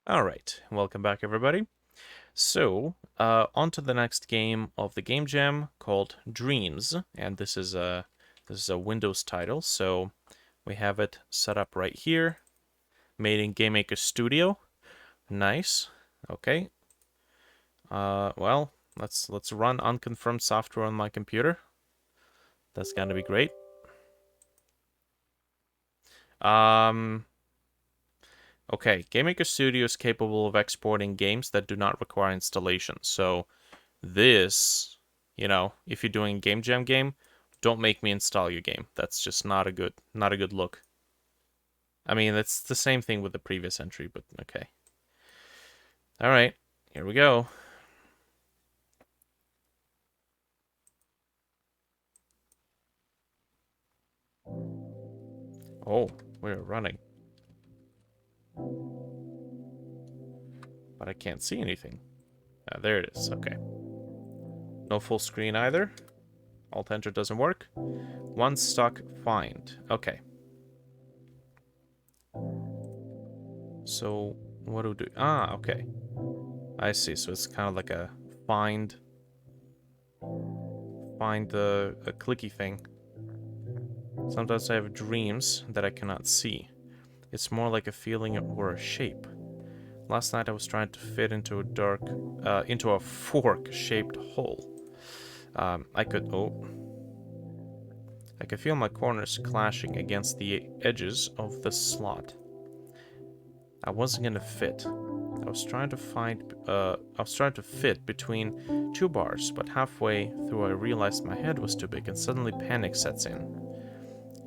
Alright, welcome back everybody. So, on to the next game of the Game Jam called Dreams, and this is a Windows title, so we have it set up right here, made in GameMaker Studio. Nice. Okay. Well, let's run unconfirmed software on my computer. That's gonna be great. Okay, GameMaker Studio is capable of exporting games that do not require installation. So this, if you're doing a Game Jam game, don't make me install your game. That's just not a good look. I mean, it's the same thing with the previous entry, but okay. All right, here we go. Oh, we're running. But I can't see anything. There it is. Okay. No full screen either. Alt Enter doesn't work. One stock find. Okay. So what do we do? Ah, okay. I see. So it's kind of like a find a clicky thing. Sometimes I have dreams that I cannot see. It's more like a feeling or a shape. Last night I was trying to fit into a fork-shaped hole. I could feel my corners clashing against the edges of the slot. I wasn't gonna fit. I was trying to fit between two bars, but halfway through I realized my head was too big and suddenly panic sets in.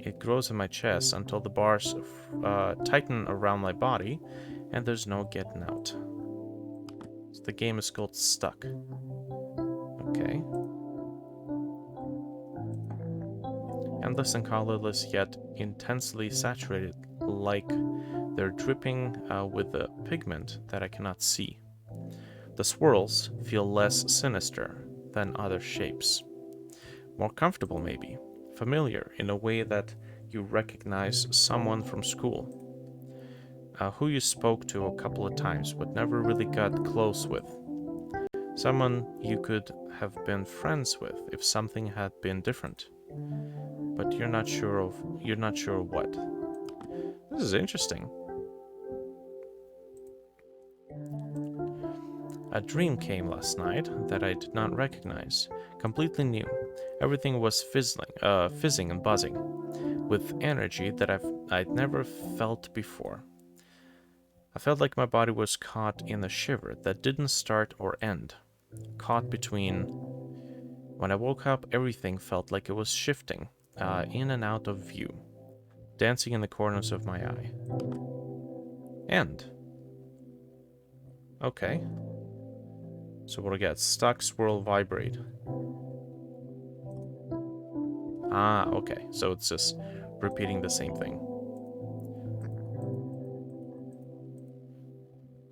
It grows in my chest until the bars tighten around my body and there's no getting out. So the game is called Stuck. Okay. Endless and colorless yet intensely saturated, like they're dripping with a pigment that I cannot see. The swirls feel less sinister than other shapes. More comfortable, maybe. Familiar in a way that you recognize someone from school. Who you spoke to a couple of times but never really got close with. Someone you could have been friends with if something had been different. But you're not sure what. This is interesting. A dream came last night that I did not recognize, completely new. Everything was fizzing and buzzing, with energy that I'd never felt before. I felt like my body was caught in a shiver that didn't start or end. Caught between. When I woke up, everything felt like it was shifting, in and out of view, dancing in the corners of my eye. End. Okay. So what do we get? Stuck, swirl, vibrate. Ah, okay. So it's just repeating the same thing.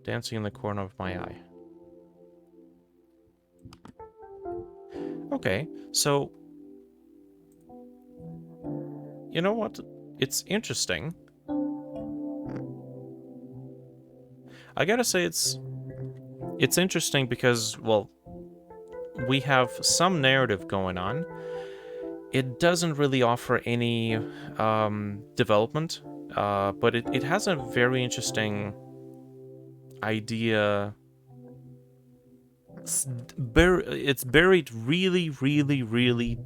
Dancing in the corner of my eye. Okay, so... You know what? It's interesting. I gotta say it's interesting because, well, we have some narrative going on. It doesn't really offer any development, but it has a very interesting idea. It's buried really, really, really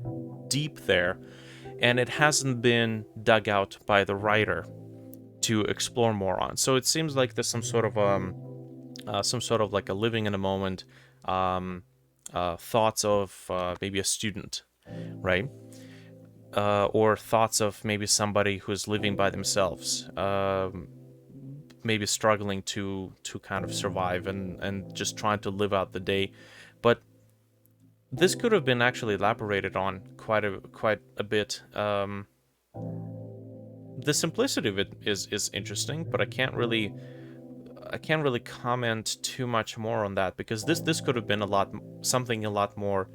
deep there, and it hasn't been dug out by the writer to explore more on. So it seems like there's some sort of like a living in a moment, thoughts of maybe a student, right? Or thoughts of maybe somebody who's living by themselves, maybe struggling to kind of survive and just trying to live out the day. But this could have been actually elaborated on quite a bit. The simplicity of it is interesting, but I can't really comment too much more on that because this could have been something a lot more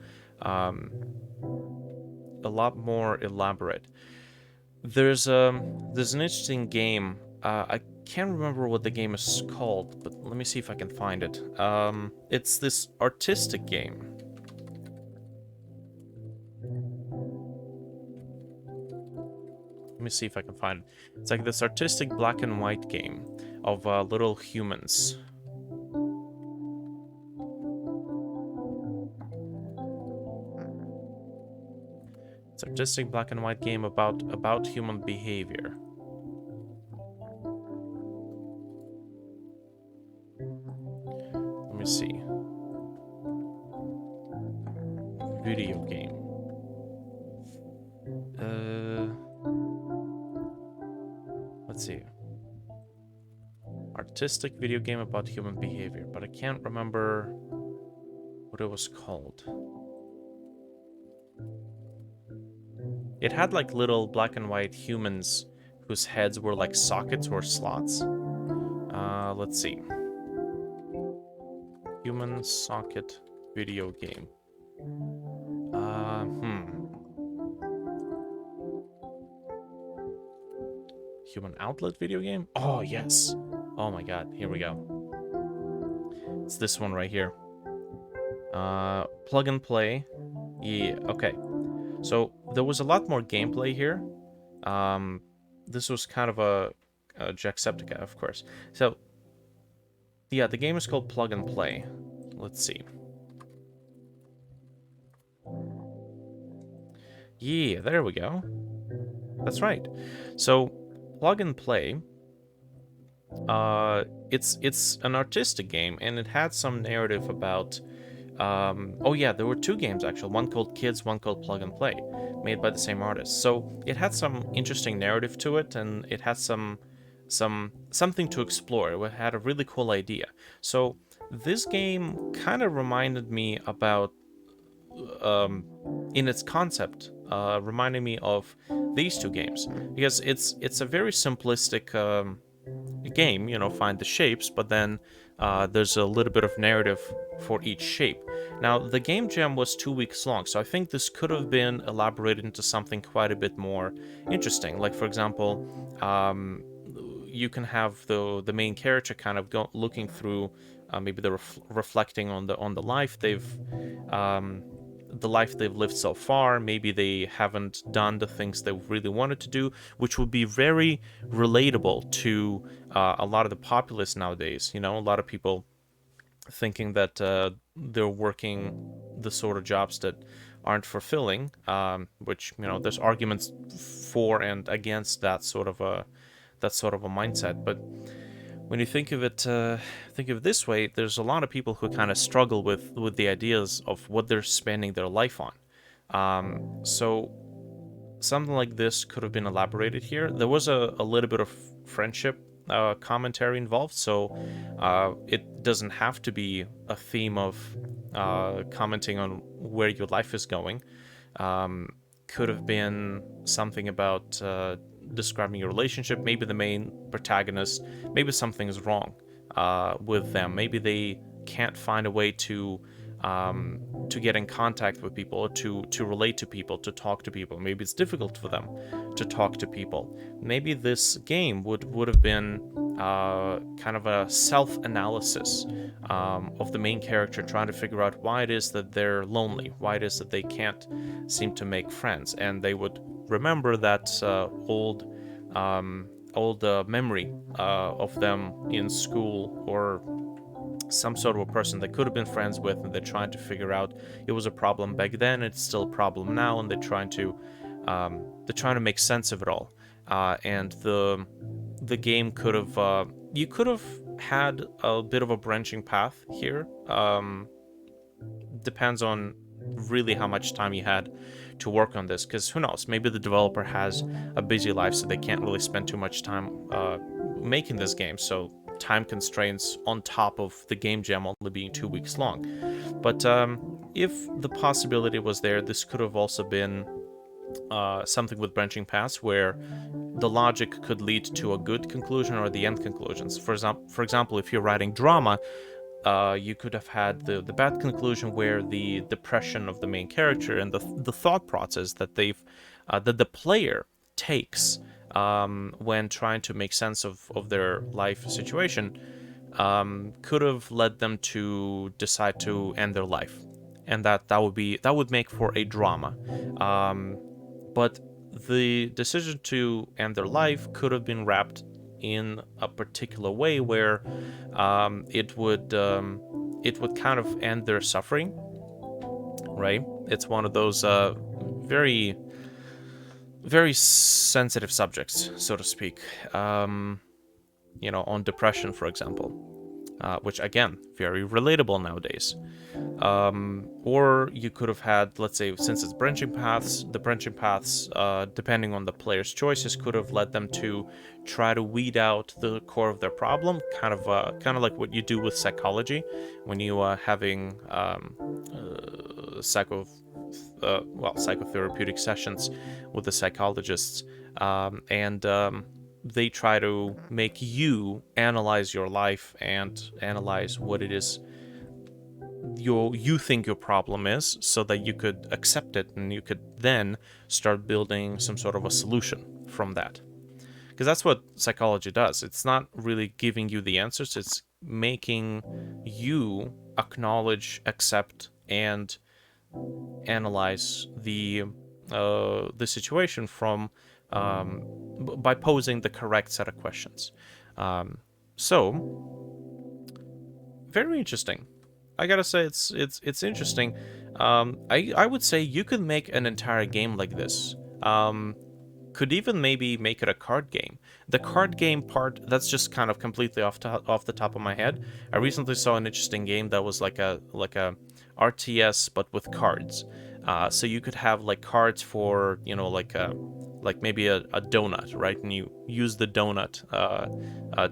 elaborate. There's an interesting game. I can't remember what the game is called, but let me see if I can find it. It's this artistic game. Let me see if I can find it. It's like this artistic black and white game of little humans. It's an artistic black and white game about human behavior. Let me see. Video game. Let's see. Artistic video game about human behavior, but I can't remember what it was called. It had like little black and white humans whose heads were like sockets or slots. Let's see. Human socket video game. Human outlet video game? Oh, yes. Oh my god, here we go. It's this one right here. Plug and play. Yeah, okay. So there was a lot more gameplay here. This was kind of a Jacksepticeye, of course. So, yeah, the game is called Plug and Play. Let's see. Yeah, there we go. That's right. So, Plug and Play, it's an artistic game, and it had some narrative about... oh yeah, there were two games actually, one called Kids, one called Plug and Play, made by the same artist. So it had some interesting narrative to it, and it had something to explore. It had a really cool idea. So this game kind of reminded me about, in its concept, reminded me of these two games, because it's a very simplistic game, you know, find the shapes, but then there's a little bit of narrative for each shape. Now, the game jam was 2 weeks long, so I think this could have been elaborated into something quite a bit more interesting. Like, for example, you can have the main character kind of looking through, maybe they're reflecting on the life they've lived so far. Maybe they haven't done the things they really wanted to do, which would be very relatable to a lot of the populace nowadays. You know, a lot of people thinking that they're working the sort of jobs that aren't fulfilling, which, you know, there's arguments for and against that sort of a mindset. But when you think of it this way, there's a lot of people who kind of struggle with the ideas of what they're spending their life on. So something like this could have been elaborated here. There was a little bit of friendship commentary involved, so it doesn't have to be a theme of commenting on where your life is going. Could have been something about describing your relationship. Maybe the main protagonist, maybe something is wrong with them. Maybe they can't find a way to get in contact with people, or to relate to people, to talk to people. Maybe it's difficult for them to talk to people. Maybe this game would have been kind of a self-analysis of the main character, trying to figure out why it is that they're lonely, why it is that they can't seem to make friends, and they would remember that old memory of them in school, or some sort of a person they could have been friends with, and they're trying to figure out it was a problem back then, it's still a problem now, and they're trying to make sense of it all. And the game could have you could have had a bit of a branching path here. Depends on really how much time you had to work on this, because who knows, maybe the developer has a busy life, so they can't really spend too much time making this game, so time constraints on top of the game jam only being 2 weeks long. But if the possibility was there, this could have also been something with branching paths, where the logic could lead to a good conclusion or the end conclusions. For example, if you're writing drama, you could have had the bad conclusion, where the depression of the main character and the thought process that that the player takes when trying to make sense of their life situation, could have led them to decide to end their life, and that would make for a drama. But the decision to end their life could have been wrapped in a particular way where it would kind of end their suffering, right? It's one of those very very sensitive subjects, so to speak. On depression, for example, which again, very relatable nowadays. Or you could have had, let's say, since it's branching paths, the branching paths, depending on the player's choices, could have led them to try to weed out the core of their problem, kind of like what you do with psychology when you are having psychotherapeutic sessions with the psychologists, and they try to make you analyze your life and analyze what it is you think your problem is, so that you could accept it and you could then start building some sort of a solution from that. Because that's what psychology does. It's not really giving you the answers, it's making you acknowledge, accept, and analyze the situation from by posing the correct set of questions. So very interesting. I gotta say, it's interesting. I would say you could make an entire game like this. Could even maybe make it a card game. The card game part, that's just kind of completely off the top of my head. I recently saw an interesting game that was like a RTS but with cards. So you could have like cards for, like maybe a donut, right? And you use the donut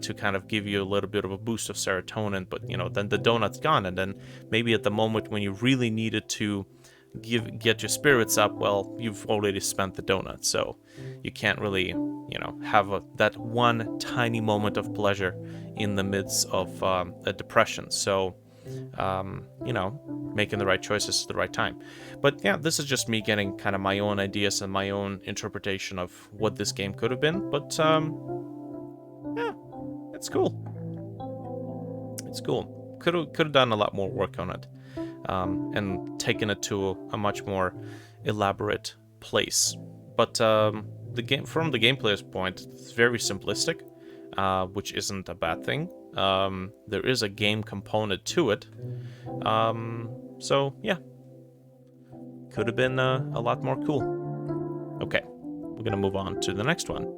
to kind of give you a little bit of a boost of serotonin, but then the donut's gone, and then maybe at the moment when you really needed to get your spirits up, well, you've already spent the donut, so you can't really have that one tiny moment of pleasure in the midst of a depression. So making the right choices at the right time. But yeah, this is just me getting kind of my own ideas and my own interpretation of what this game could have been. But yeah, it's cool. It's cool. Could have done a lot more work on it, and taken it to a much more elaborate place. But the game, from the gameplayer's point, it's very simplistic, which isn't a bad thing. There is a game component to it. So yeah, could have been a lot more cool. Okay, we're gonna move on to the next one.